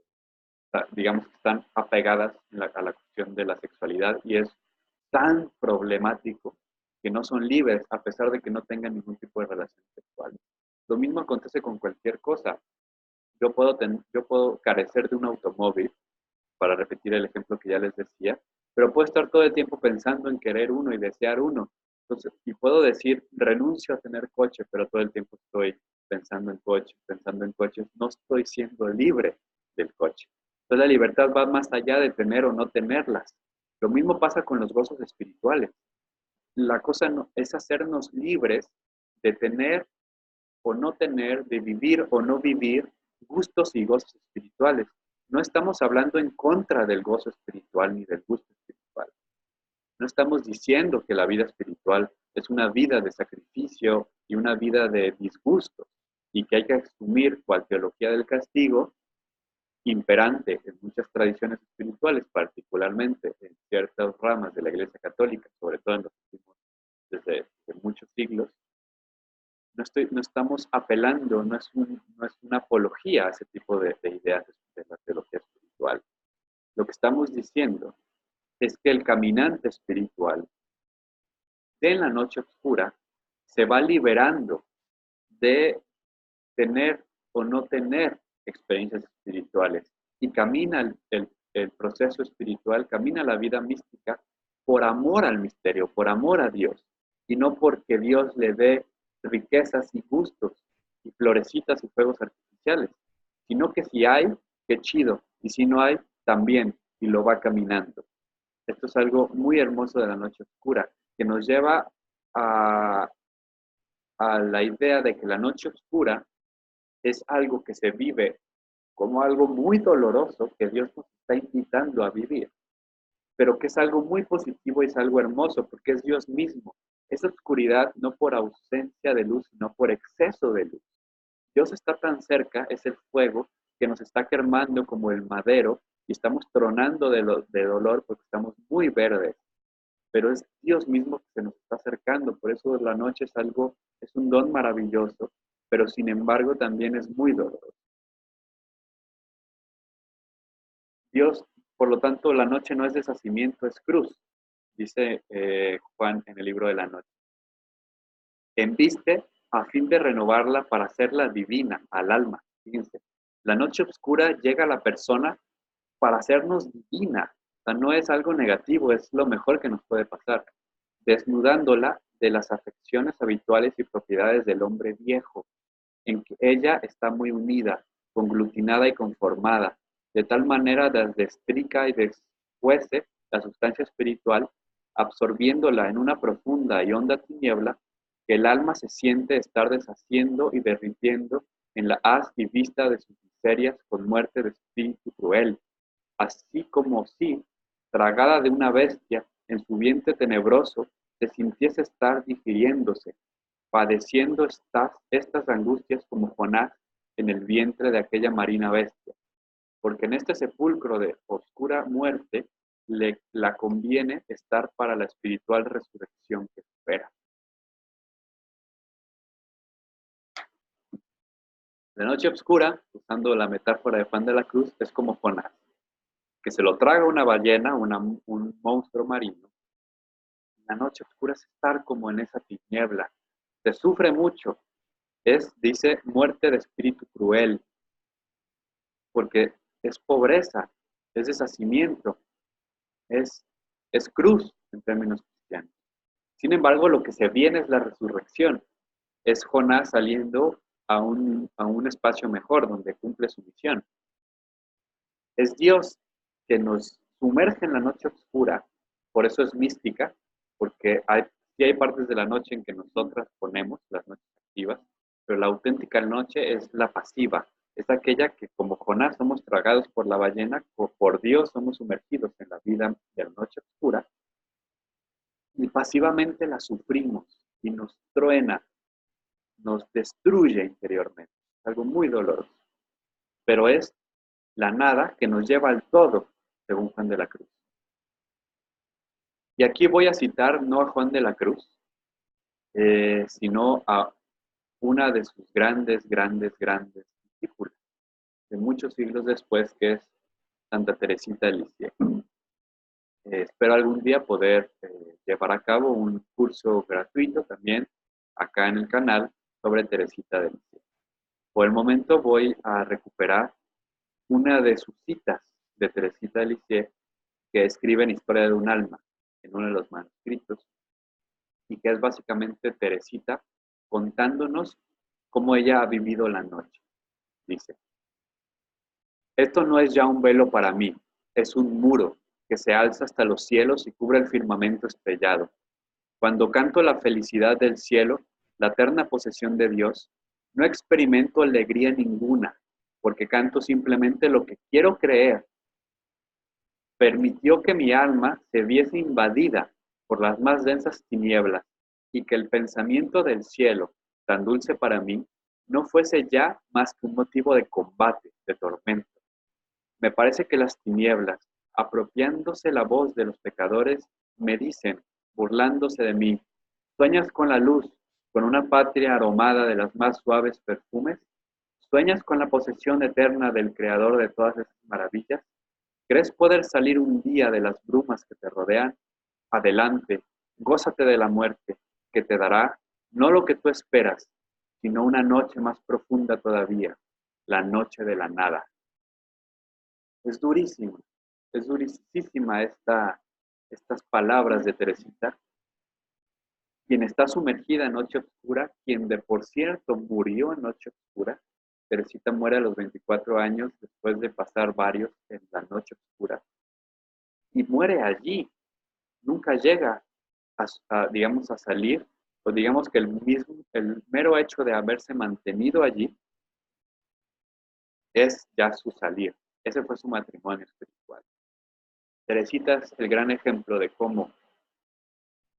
digamos, que están apegadas a la cuestión de la sexualidad y es tan problemático que no son libres a pesar de que no tengan ningún tipo de relación sexual. Lo mismo acontece con cualquier cosa. Yo puedo carecer de un automóvil, para repetir el ejemplo que ya les decía, pero puedo estar todo el tiempo pensando en querer uno y desear uno. Entonces, y puedo decir, renuncio a tener coche, pero todo el tiempo estoy pensando en coches, no estoy siendo libre del coche. Entonces la libertad va más allá de tener o no tenerlas. Lo mismo pasa con los gozos espirituales. La cosa no, es hacernos libres de tener o no tener, de vivir o no vivir gustos y gozos espirituales. No estamos hablando en contra del gozo espiritual ni del gusto espiritual. No estamos diciendo que la vida espiritual es una vida de sacrificio y una vida de disgusto y que hay que asumir cual teología del castigo imperante en muchas tradiciones espirituales, particularmente en ciertas ramas de la Iglesia Católica, sobre todo en los últimos, desde muchos siglos. No estamos apelando, no es una apología a ese tipo de ideas de la teología espiritual. Lo que estamos diciendo es que el caminante espiritual en la noche oscura se va liberando de tener o no tener experiencias espirituales y camina el proceso espiritual, camina la vida mística por amor al misterio, por amor a Dios y no porque Dios le dé riquezas y gustos y florecitas y fuegos artificiales, sino que si hay, qué chido, y si no hay, también, y lo va caminando. Esto es algo muy hermoso de la noche oscura, que nos lleva a, a la idea de que la noche oscura es algo que se vive como algo muy doloroso que Dios nos está invitando a vivir, pero que es algo muy positivo y es algo hermoso porque es Dios mismo. Es oscuridad no por ausencia de luz, sino por exceso de luz. Dios está tan cerca, es el fuego que nos está quemando como el madero y estamos tronando de dolor porque estamos muy verdes, pero es Dios mismo que se nos está acercando, por eso la noche es algo, es un don maravilloso, pero sin embargo también es muy doloroso. Dios, por lo tanto, la noche no es deshacimiento, es cruz, dice Juan en el libro de la noche. Embiste a fin de renovarla para hacerla divina al alma. Fíjense, la noche oscura llega a la persona para hacernos divina. O sea, no es algo negativo, es lo mejor que nos puede pasar. Desnudándola de las afecciones habituales y propiedades del hombre viejo, en que ella está muy unida, conglutinada y conformada, de tal manera destrica y descuece la sustancia espiritual, absorbiéndola en una profunda y honda tiniebla, que el alma se siente estar deshaciendo y derritiendo en la haz y vista de sus miserias con muerte de espíritu cruel, así como si, tragada de una bestia, en su vientre tenebroso, se sintiese estar digiriéndose, padeciendo estas angustias como Jonás en el vientre de aquella marina bestia, porque en este sepulcro de oscura muerte la conviene estar para la espiritual resurrección que espera. La noche oscura, usando la metáfora de Juan de la Cruz, es como Jonás, que se lo traga una ballena, un monstruo marino. La noche oscura es estar como en esa tiniebla. Se sufre mucho. Dice, muerte de espíritu cruel, porque es pobreza, es deshacimiento, es, es cruz en términos cristianos. Sin embargo, lo que se viene es la resurrección. Es Jonás saliendo a un espacio mejor donde cumple su misión. Es Dios que nos sumerge en la noche oscura, por eso es mística, porque sí hay partes de la noche en que nosotras ponemos las noches activas, pero la auténtica noche es la pasiva, es aquella que como Jonás somos tragados por la ballena, por Dios somos sumergidos en la vida de la noche oscura, y pasivamente la sufrimos y nos truena, nos destruye interiormente, es algo muy doloroso, pero es la nada que nos lleva al todo, según Juan de la Cruz. Y aquí voy a citar no a Juan de la Cruz, sino a una de sus grandes discípulas, de muchos siglos después, que es Santa Teresita de Lisieux. Espero algún día poder llevar a cabo un curso gratuito también acá en el canal sobre Teresita de Lisieux. Por el momento voy a recuperar una de sus citas de Teresita de Lisieux que escribe en Historia de un alma, en uno de los manuscritos, y que es básicamente Teresita contándonos cómo ella ha vivido la noche. Dice, esto no es ya un velo para mí, es un muro que se alza hasta los cielos y cubre el firmamento estrellado. Cuando canto la felicidad del cielo, la eterna posesión de Dios, no experimento alegría ninguna, porque canto simplemente lo que quiero creer. Permitió que mi alma se viese invadida por las más densas tinieblas y que el pensamiento del cielo, tan dulce para mí, no fuese ya más que un motivo de combate, de tormento. Me parece que las tinieblas, apropiándose la voz de los pecadores, me dicen, burlándose de mí, ¿sueñas con la luz, con una patria aromada de las más suaves perfumes? ¿Sueñas con la posesión eterna del Creador de todas esas maravillas? ¿Crees poder salir un día de las brumas que te rodean? Adelante, gózate de la muerte, que te dará no lo que tú esperas, sino una noche más profunda todavía, la noche de la nada. Es durísima, es durísima estas palabras de Teresita. Quien está sumergida en noche oscura, quien de por cierto murió en noche oscura, Teresita muere a los 24 años después de pasar varios en la noche oscura. Y muere allí, nunca llega digamos, a salir, o digamos que el mero hecho de haberse mantenido allí es ya su salir. Ese fue su matrimonio espiritual. Teresita es el gran ejemplo de cómo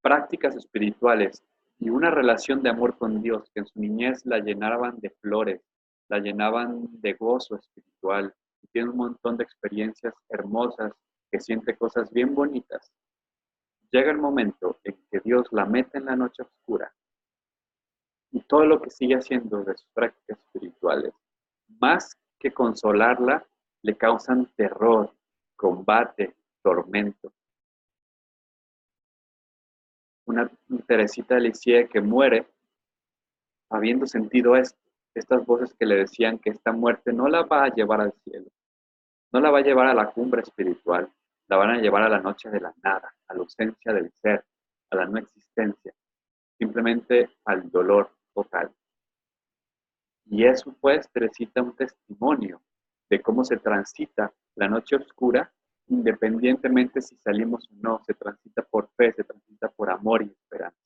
prácticas espirituales y una relación de amor con Dios que en su niñez la llenaban de flores, la llenaban de gozo espiritual, y tiene un montón de experiencias hermosas, que siente cosas bien bonitas. Llega el momento en que Dios la mete en la noche oscura y todo lo que sigue haciendo de sus prácticas espirituales, más que consolarla, le causan terror, combate, tormento. Una Teresita de Lisieux que muere habiendo sentido estas voces que le decían que esta muerte no la va a llevar al cielo, no la va a llevar a la cumbre espiritual, la van a llevar a la noche de la nada, a la ausencia del ser, a la no existencia, simplemente al dolor total. Y eso pues Teresita un testimonio de cómo se transita la noche oscura, independientemente si salimos o no, se transita por fe, se transita por amor y esperanza.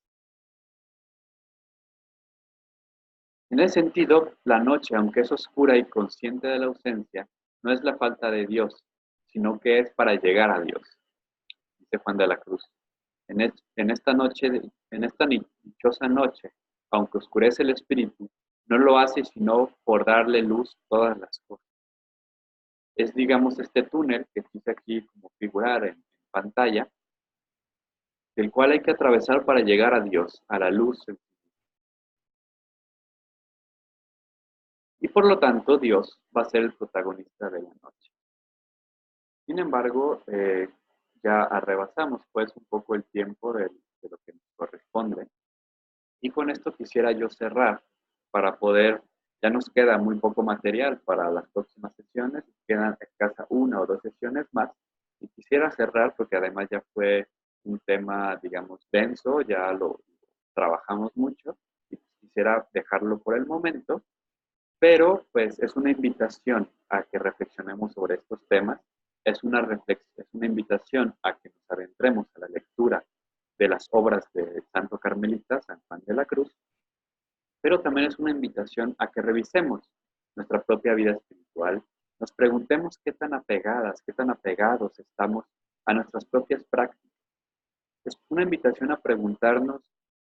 En ese sentido, la noche, aunque es oscura y consciente de la ausencia, no es la falta de Dios, sino que es para llegar a Dios, dice Juan de la Cruz. En esta noche, en esta dichosa noche, aunque oscurece el espíritu, no lo hace sino por darle luz a todas las cosas. Es, digamos, este túnel que quise aquí como figurar en pantalla, el cual hay que atravesar para llegar a Dios, a la luz. Y por lo tanto, Dios va a ser el protagonista de la noche. Sin embargo, ya arrebasamos pues un poco el tiempo de lo que nos corresponde. Y con esto quisiera yo cerrar para poder, ya nos queda muy poco material para las próximas sesiones, quedan escasa una o dos sesiones más. Y quisiera cerrar porque además ya fue un tema, digamos, denso, ya lo trabajamos mucho y quisiera dejarlo por el momento, pero pues es una invitación a que reflexionemos sobre estos temas, es una invitación a que nos adentremos a la lectura de las obras del Santo Carmelita, San Juan de la Cruz, pero también es una invitación a que revisemos nuestra propia vida espiritual, nos preguntemos qué tan apegadas, qué tan apegados estamos a nuestras propias prácticas. Es una invitación a preguntarnos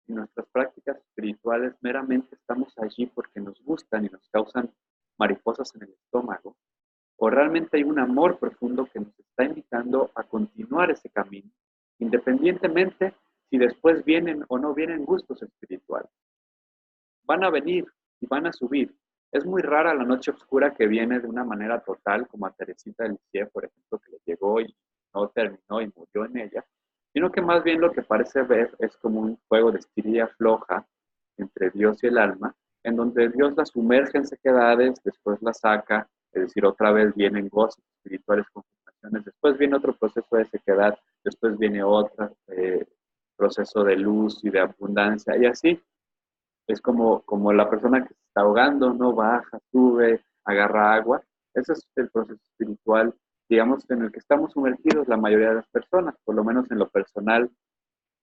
si nuestras prácticas espirituales meramente estamos allí porque nos gustan y nos causan mariposas en el estómago, o realmente hay un amor profundo que nos está invitando a continuar ese camino, independientemente si después vienen o no vienen gustos espirituales. Van a venir y van a subir. Es muy rara la noche oscura que viene de una manera total, como a Teresita de Lisieux, por ejemplo, que le llegó y no terminó y murió en ella, sino que más bien lo que parece ver es como un juego de estirilla floja entre Dios y el alma, en donde Dios la sumerge en sequedades, después la saca, es decir, otra vez vienen gozos espirituales, confirmaciones, después viene otro proceso de sequedad, después viene otro proceso de luz y de abundancia, y así es como la persona que se está ahogando, no baja, sube, agarra agua. Ese es el proceso espiritual, digamos, en el que estamos sumergidos la mayoría de las personas, por lo menos en lo personal.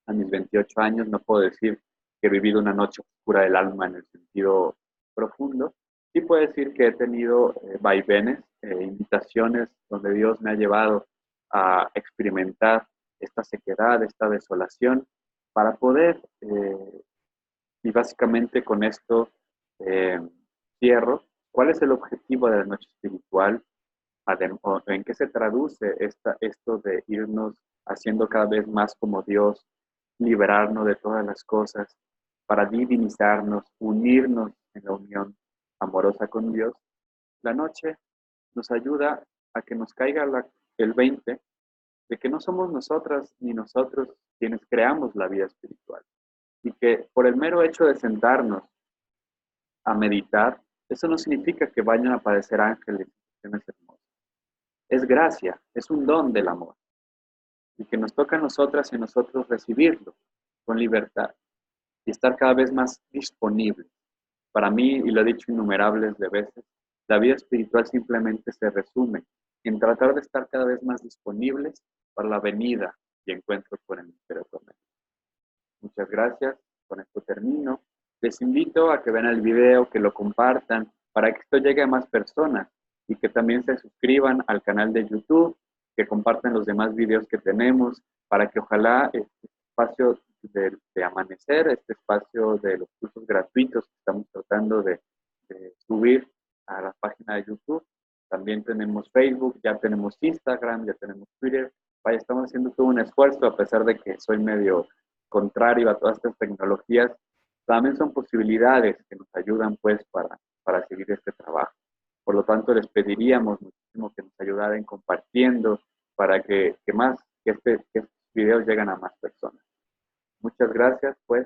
A mis 28 años no puedo decir que he vivido una noche oscura del alma en el sentido profundo. Sí puedo decir que he tenido vaivenes, invitaciones donde Dios me ha llevado a experimentar esta sequedad, esta desolación, para poder y básicamente con esto eh, cierro. ¿Cuál es el objetivo de la noche espiritual? ¿En qué se traduce esto de irnos haciendo cada vez más como Dios, liberarnos de todas las cosas, para divinizarnos, unirnos en la unión amorosa con Dios? La noche nos ayuda a que nos caiga el 20 de que no somos nosotras ni nosotros quienes creamos la vida espiritual y que por el mero hecho de sentarnos a meditar, eso no significa que vayan a aparecer ángeles y cuestiones hermosas. Es gracia, es un don del amor y que nos toca a nosotras y a nosotros recibirlo con libertad y estar cada vez más disponibles. Para mí, y lo he dicho innumerables de veces, la vida espiritual simplemente se resume en tratar de estar cada vez más disponibles para la venida y encuentro con el misterio eterno. Muchas gracias. Con esto termino. Les invito a que vean el video, que lo compartan, para que esto llegue a más personas y que también se suscriban al canal de YouTube, que compartan los demás videos que tenemos, para que ojalá este espacio de amanecer, este espacio de los cursos gratuitos que estamos tratando de subir a la página de YouTube. También tenemos Facebook, ya tenemos Instagram, ya tenemos Twitter. Vaya, estamos haciendo todo un esfuerzo, a pesar de que soy medio contrario a todas estas tecnologías, también son posibilidades que nos ayudan pues para seguir este trabajo. Por lo tanto, les pediríamos muchísimo que nos ayudaran compartiendo para que estos videos lleguen a más personas. Muchas gracias, pues.